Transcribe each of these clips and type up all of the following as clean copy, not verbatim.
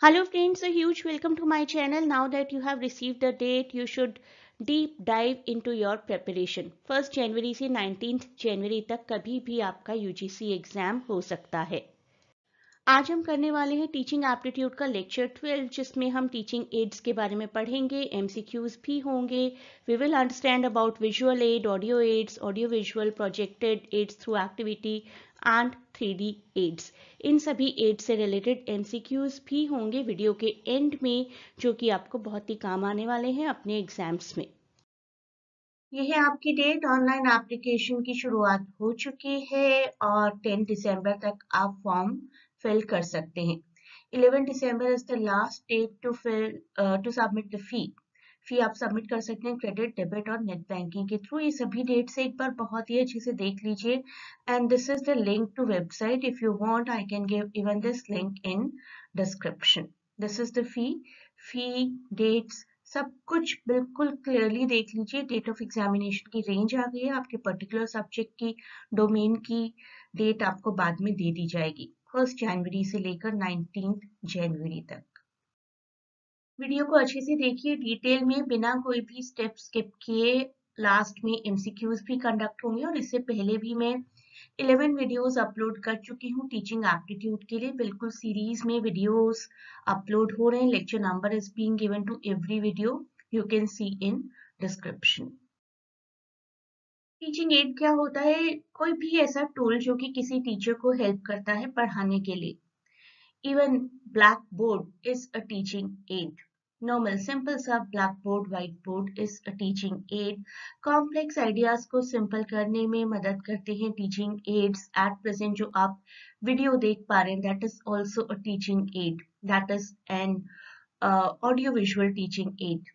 Hello friends, a huge welcome to my channel. Now that you have received the date, you should deep dive into your preparation. 1st जनवरी से 19th जनवरी तक कभी भी आपका UGC exam हो सकता है। आज हम करने वाले हैं टीचिंग एप्टीट्यूड का लेक्चर 12, जिसमें हम टीचिंग एड्स के बारे में पढ़ेंगे, एमसीक्यूज भी होंगे। We will understand about visual aid, audio aids, audio visual, projected aids through activity and 3D aids. इन सभी एड्स से रिलेटेड एमसीक्यूज भी होंगे वीडियो के एंड में, जो कि आपको बहुत ही काम आने वाले हैं अपने एग्जाम्स में। यह है आपकी डेट। ऑनलाइन एप्लीकेशन की शुरुआत हो चुकी है और 10 दिसंबर तक आप फॉर्म फिल कर सकते हैं। 11 December is the last date to submit the fee आप सबमिट कर सकते हैं क्रेडिट, डेबिट और नेट बैंकिंग के थ्रू। ये सभी डेट्स एक बार बहुत ही अच्छे से देख लीजिए and this is the link to website. If you want I can give even this link in description. This is the fee dates सब कुछ बिल्कुल क्लियरली देख लीजिए। डेट ऑफ एग्जामिनेशन की रेंज आ गई है, आपके पर्टिकुलर सब्जेक्ट की डोमेन की डेट आपको बाद में दे दी जाएगी 1 जनवरी से लेकर 19 जनवरी तक। वीडियो को अच्छे से देखिए डिटेल में, बिना कोई भी स्टेप स्किप किए। लास्ट में एमसीक्यूज भी कंडक्ट होंगे और इससे पहले भी मैं 11 वीडियोस अपलोड कर चुकी हूँ टीचिंग एप्टीट्यूड के लिए। बिल्कुल सीरीज में वीडियोस अपलोड हो रहे हैं। Lecture number is being given to every video, you can see in description. Teaching aid क्या होता है? कोई भी ऐसा टूल जो कि किसी टीचर को हेल्प करता है पढ़ाने के लिए। Even black board is a teaching aid. Normal simple सा black board, white board is a teaching aid. Complex ideas को सिंपल करने में मदद करते हैं टीचिंग एड्स। एट प्रेजेंट जो आप वीडियो देख पा रहे हैं, that is also a teaching add, that is an audio visual teaching add.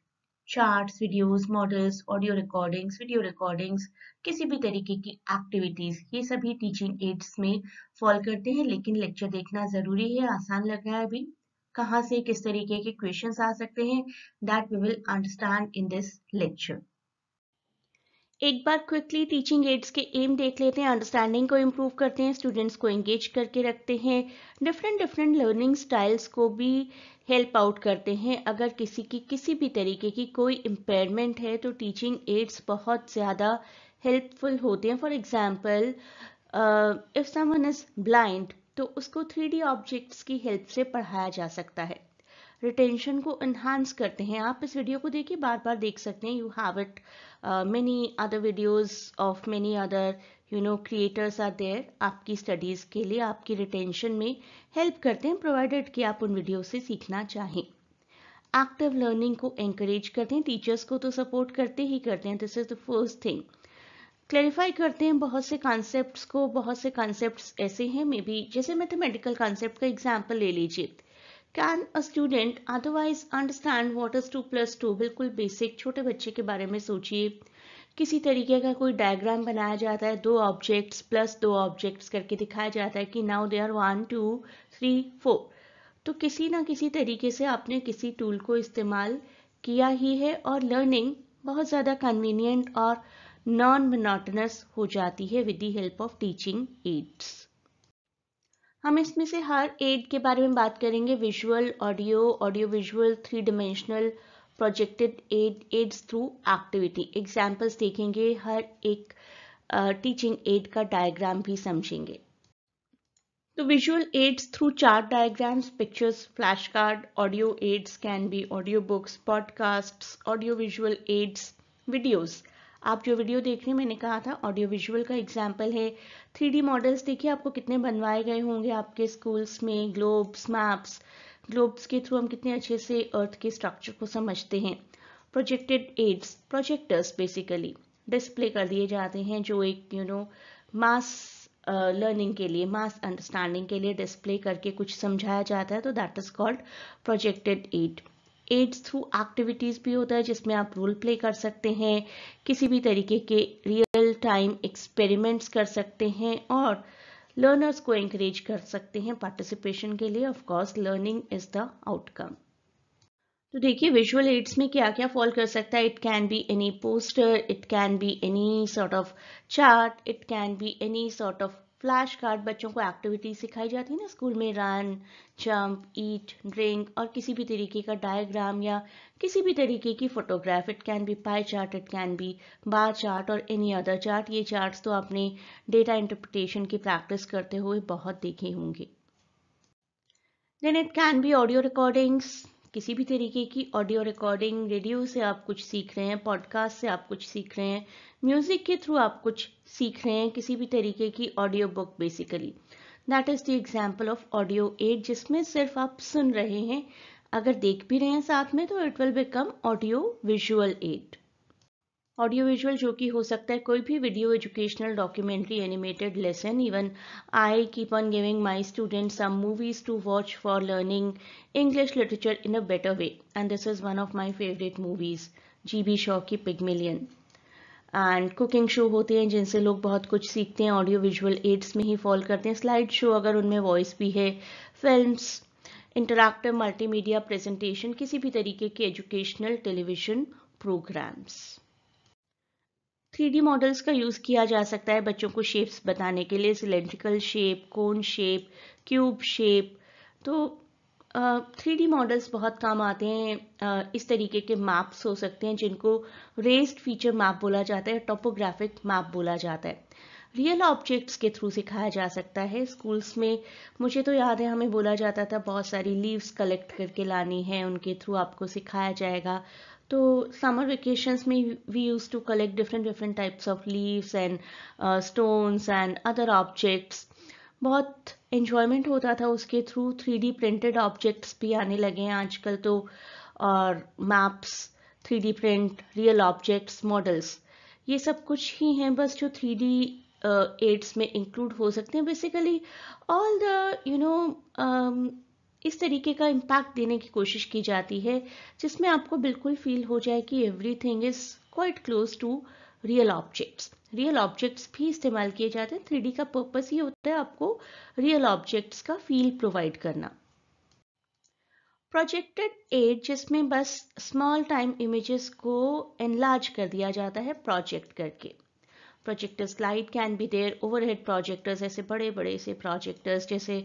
Charts, videos, models, audio recordings, किसी भी तरीके की एक्टिविटीज, ये सभी टीचिंग एड्स में फॉल करते हैं। लेकिन लेक्चर देखना जरूरी है। आसान लग रहा है अभी? कहाँ से किस तरीके के क्वेश्चंस आ सकते हैं, that we will understand in this lecture. एक बार क्विकली टीचिंग एड्स के एम देख लेते हैं। अंडरस्टैंडिंग को इम्प्रूव करते हैं, स्टूडेंट्स को एंगेज करके रखते हैं, डिफरेंट लर्निंग स्टाइल्स को भी हेल्प आउट करते हैं। अगर किसी की किसी भी तरीके की कोई इम्पेयरमेंट है तो टीचिंग एड्स बहुत ज़्यादा हेल्पफुल होते हैं। For example, if someone is blind तो उसको 3D ऑब्जेक्ट्स की हेल्प से पढ़ाया जा सकता है। रिटेंशन को एनहांस करते हैं। आप इस वीडियो को देखिए, बार बार देख सकते हैं। You have it many other videos of many other creators are there आपकी स्टडीज के लिए, आपकी रिटेंशन में हेल्प करते हैं, प्रोवाइडेड कि आप उन वीडियो से सीखना चाहें। एक्टिव लर्निंग को एंकरेज करते हैं। टीचर्स को तो सपोर्ट करते ही करते हैं, this is the first thing. Clarify करते हैं बहुत से कॉन्सेप्ट्स को। बहुत से कॉन्सेप्ट्स ऐसे हैं, मे बी जैसे मैथमेटिकल कॉन्सेप्ट का एग्जाम्पल ले लीजिए। Can a student otherwise understand what is 2+2? बिल्कुल बेसिक छोटे बच्चे के बारे में सोचिए। किसी तरीके का कोई डायग्राम बनाया जाता है, 2 ऑब्जेक्ट्स प्लस 2 ऑब्जेक्ट्स करके दिखाया जाता है कि नाउ दे आर 1 2 3 4। तो किसी ना किसी तरीके से आपने किसी टूल को इस्तेमाल किया ही है और लर्निंग बहुत ज़्यादा कन्वीनियंट और नॉन मोनोटोनस हो जाती है with the help of teaching ads. हम इसमें से हर एड के बारे में बात करेंगे। Visual, audio, audio visual, 3 dimensional, projected aid, aids through activity. Examples देखेंगे, हर एक टीचिंग एड का डायग्राम भी समझेंगे। तो visual aids through chart diagrams, pictures, flash card. Audio aids can be audio books, podcasts. Audio visual aids, videos. आप जो video देख रहे हैं, मैंने कहा था ऑडियो विजुअल का एग्जाम्पल है। 3D मॉडल्स देखिए आपको कितने बनवाए गए होंगे आपके स्कूल्स में। ग्लोब्स, मैप्स, ग्लोब्स के थ्रू हम कितने अच्छे से अर्थ के स्ट्रक्चर को समझते हैं। Projected aids, projectors basically display कर दिए जाते हैं, जो एक मास लर्निंग के लिए, मास अंडरस्टैंडिंग के लिए डिस्प्ले करके कुछ समझाया जाता है, तो that is called projected aid. Aids through activities भी होता है, जिसमें आप रोल प्ले कर सकते हैं, किसी भी तरीके के रियल टाइम एक्सपेरिमेंट्स कर सकते हैं और लर्नर्स को एंकरेज कर सकते हैं पार्टिसिपेशन के लिए। Of course learning is the outcome. तो देखिए विजुअल एड्स में क्या क्या फॉल कर सकता है। It can be any poster, it can be any sort of chart, it can be any sort of flash card बच्चों को एक्टिविटी सिखाई जाती है ना स्कूल में, रन, जंप, ईट, ड्रिंक, और किसी भी तरीके का डायग्राम या किसी भी तरीके की photograph, it can be pie chart, it can be bar chart और एनी अदर चार्ट। ये चार्ट्स तो आपने डेटा इंटरप्रिटेशन की प्रैक्टिस करते हुए बहुत देखे होंगे। Then it can be audio recordings, किसी भी तरीके की ऑडियो रिकॉर्डिंग, रेडियो से आप कुछ सीख रहे हैं, पॉडकास्ट से आप कुछ सीख रहे हैं, म्यूजिक के थ्रू आप कुछ सीख रहे हैं, किसी भी तरीके की audio book basically. That is the example of audio aid, जिसमें सिर्फ आप सुन रहे हैं, अगर देख भी रहे हैं साथ में तो it will become audio visual aid. Audio visual जो कि हो सकता है कोई भी video, educational, documentary, animated lesson. Even I keep on giving my students some movies to watch for learning English literature in a better way, and this is one of my favourite movies, GB Shaw की Pygmalion. And cooking show होते हैं जिनसे लोग बहुत कुछ सीखते हैं, audio visual ads में ही फॉल करते हैं। स्लाइड शो अगर उनमें वॉइस भी है, फिल्म्स, इंटरैक्टिव मल्टीमीडिया प्रेजेंटेशन, किसी भी तरीके के educational television programmes. 3D models का यूज़ किया जा सकता है बच्चों को शेप्स बताने के लिए, cylindrical shape, cone shape, cube shape. तो 3D मॉडल्स बहुत काम आते हैं। इस तरीके के मैप्स हो सकते हैं जिनको रेस्ड फीचर मैप बोला जाता है, टोपोग्राफिक मैप बोला जाता है। रियल ऑब्जेक्ट्स के थ्रू सिखाया जा सकता है स्कूल्स में। मुझे तो याद है हमें बोला जाता था बहुत सारी लीव्स कलेक्ट करके लानी है, उनके थ्रू आपको सिखाया जाएगा। तो समर वेकेशंस में we use to collect different types of leaves and stones and other objects. बहुत एंजॉयमेंट होता था उसके थ्रू। 3D प्रिंटेड ऑब्जेक्ट्स भी आने लगे हैं आजकल तो, और maps, 3D print, real objects, models, ये सब कुछ ही हैं बस जो 3D एड्स में इंक्लूड हो सकते हैं। बेसिकली ऑल द इस तरीके का इम्पैक्ट देने की कोशिश की जाती है जिसमें आपको बिल्कुल फील हो जाए कि everything is quite close to real objects. Real objects भी इस्तेमाल किए जाते हैं। 3D का पर्पस ये होता है आपको रियल ऑब्जेक्ट्स का फील प्रोवाइड करना। प्रोजेक्टेड एड, जिसमें बस स्मॉल टाइम इमेजेस को एनलार्ज कर दिया जाता है प्रोजेक्ट करके। Projector slide can be there, overhead projectors, ऐसे बड़े बड़े से प्रोजेक्टर्स जैसे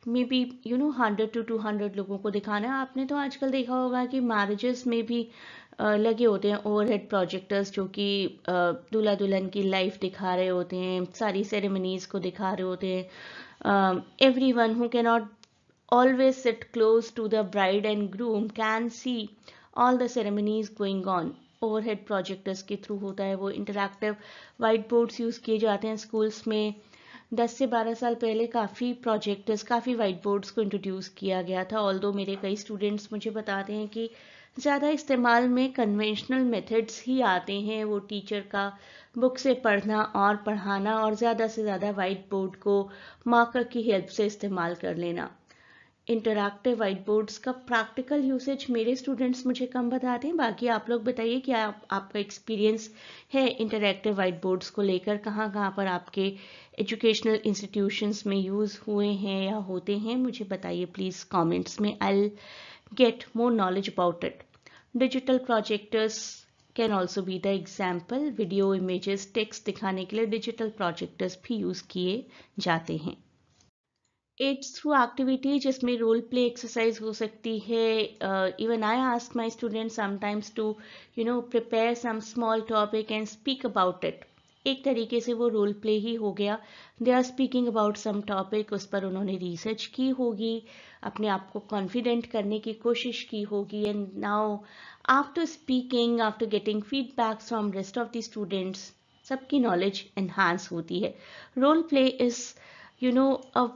मे बी 100 to 200 लोगों को दिखाना है। आपने तो आजकल देखा होगा कि मैरिजेस में भी लगे होते हैं ओवरहेड प्रोजेक्टर्स जो कि दूल्हा दुल्हन की लाइफ दिखा रहे होते हैं, सारी सेरेमनीज को दिखा रहे होते हैं। Everyone who can not always sit close to the bride and groom can see all the ceremonies going on. Overhead projectors के थ्रू होता है वो। इंटरैक्टिव वाइट बोर्ड्स यूज़ किए जाते हैं स्कूल्स में। 10 से 12 साल पहले काफ़ी प्रोजेक्टर्स, काफ़ी वाइट बोर्ड्स को इंट्रोड्यूस किया गया था। ऑल्दो मेरे कई स्टूडेंट्स मुझे बताते हैं कि ज़्यादा इस्तेमाल में कन्वेंशनल मेथड्स ही आते हैं, वो टीचर का बुक से पढ़ना और पढ़ाना, और ज़्यादा से ज़्यादा वाइट बोर्ड को मार्कर की हेल्प से इस्तेमाल कर लेना। इंटरैक्टिव वाइट बोर्ड्स का प्रैक्टिकल यूसेज मेरे स्टूडेंट्स मुझे कम बताते हैं। बाकी आप लोग बताइए कि आपका एक्सपीरियंस है इंटरैक्टिव वाइट बोर्ड्स को लेकर, कहाँ कहाँ पर आपके एजुकेशनल इंस्टीट्यूशंस में यूज़ हुए हैं या होते हैं, मुझे बताइए प्लीज़ कमेंट्स में। I will get more knowledge about it. Digital projectors can also be the example. Video, images, text दिखाने के लिए डिजिटल प्रोजेक्टर्स भी यूज़ किए जाते हैं। एड्स थ्रू एक्टिविटी जिसमें रोल प्ले एक्सरसाइज हो सकती है। Even I ask my student sometimes to prepare some small topic and speak about it. एक तरीके से वो रोल प्ले ही हो गया। They are speaking about some topic, उस पर उन्होंने रिसर्च की होगी, अपने आप को कॉन्फिडेंट करने की कोशिश की होगी, and now after speaking, after getting feedbacks from rest of the students, सबकी नॉलेज एनहांस होती है। Role play is a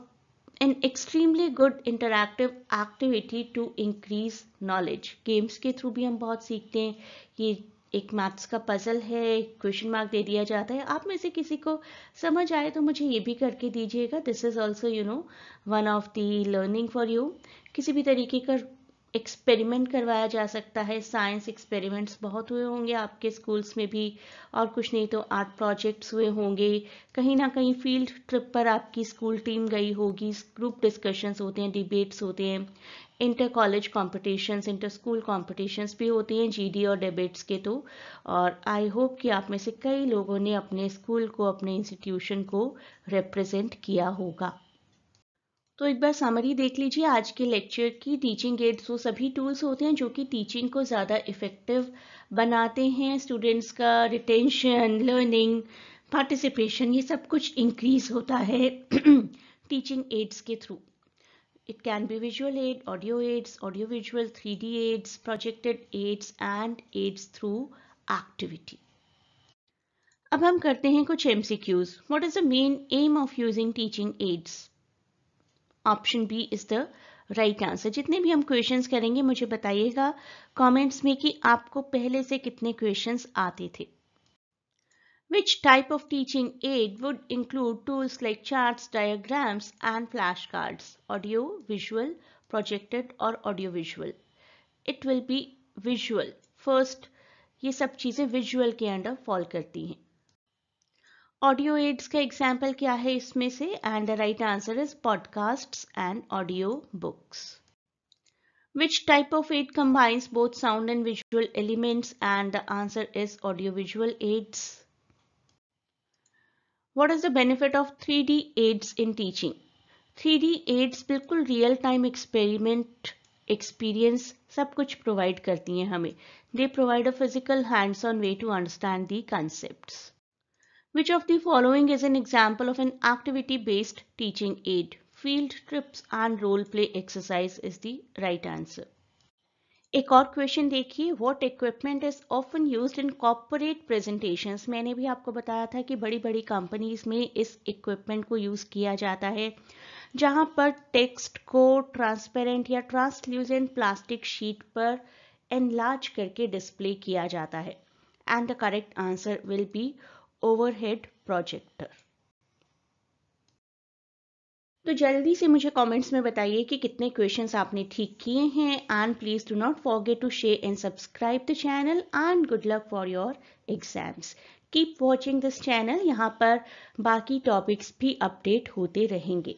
an extremely good interactive activity to increase knowledge. Games के थ्रू भी हम बहुत सीखते हैं। ये एक मैथ्स का पजल है, क्वेश्चन मार्क दे दिया जाता है, आप में से किसी को समझ आए तो मुझे ये भी करके दीजिएगा। This is also one of the learning for you. किसी भी तरीके का एक्सपेरिमेंट करवाया जा सकता है। साइंस एक्सपेरिमेंट्स बहुत हुए होंगे आपके स्कूल्स में भी, और कुछ नहीं तो आर्ट प्रोजेक्ट्स हुए होंगे। कहीं ना कहीं फील्ड ट्रिप पर आपकी स्कूल टीम गई होगी, ग्रुप डिस्कशंस होते हैं, डिबेट्स होते हैं, inter college competitions, inter school competitions भी होती हैं जीडी और डिबेट्स के तो। और आई होप कि आप में से कई लोगों ने अपने स्कूल को, अपने इंस्टीट्यूशन को रिप्रेजेंट किया होगा। तो एक बार समरी देख लीजिए आज के लेक्चर की। टीचिंग एड्स वो सभी टूल्स होते हैं जो कि टीचिंग को ज़्यादा इफ़ेक्टिव बनाते हैं। स्टूडेंट्स का रिटेंशन, लर्निंग, पार्टिसिपेशन, ये सब कुछ इंक्रीज होता है टीचिंग एड्स के through. It can be visual aid, audio visual, 3D aids, projected aids and aids through activity. अब हम करते हैं कुछ MCQs. What is the main aim of using teaching aids? Option B is the right answer. जितने भी हम questions करेंगे मुझे बताइएगा कमेंट्स में कि आपको पहले से कितने क्वेश्चंस आते थे। Which type of teaching aid would include tools like charts, diagrams and flashcards? Audio, visual, projected or audiovisual? It will be visual. First, ये सब चीजें visual के अंडर फॉल करती हैं। ऑडियो एड्स का एग्जाम्पल क्या है इसमें से? And the right answer is podcasts and audio books. Which type of aid combines both sound and visual elements? And the answer is audiovisual aids. What is the benefit of 3D aids in teaching? 3D aids बिल्कुल real time experiment experience सब कुछ provide करती हैं हमें। They provide a physical hands-on way to understand the concepts. Which of the following is an example of an activity-based teaching aid? Field trips and role play exercise is the right answer. एक और question देखिए, What equipment is often used in corporate presentations? मैंने भी आपको बताया था कि बड़ी बड़ी कंपनीज में इस इक्विपमेंट को यूज किया जाता है जहां पर टेक्स्ट को ट्रांसपेरेंट या ट्रांसल्यूसेंट प्लास्टिक शीट पर एनलार्ज करके डिस्प्ले किया जाता है। And the correct answer will be overhead projector. तो जल्दी से मुझे कमेंट्स में बताइए कि कितने क्वेश्चंस आपने ठीक किए हैं। And please do not forget to share and subscribe the channel and good luck for your exams. Keep watching this channel, यहाँ पर बाकी टॉपिक्स भी अपडेट होते रहेंगे।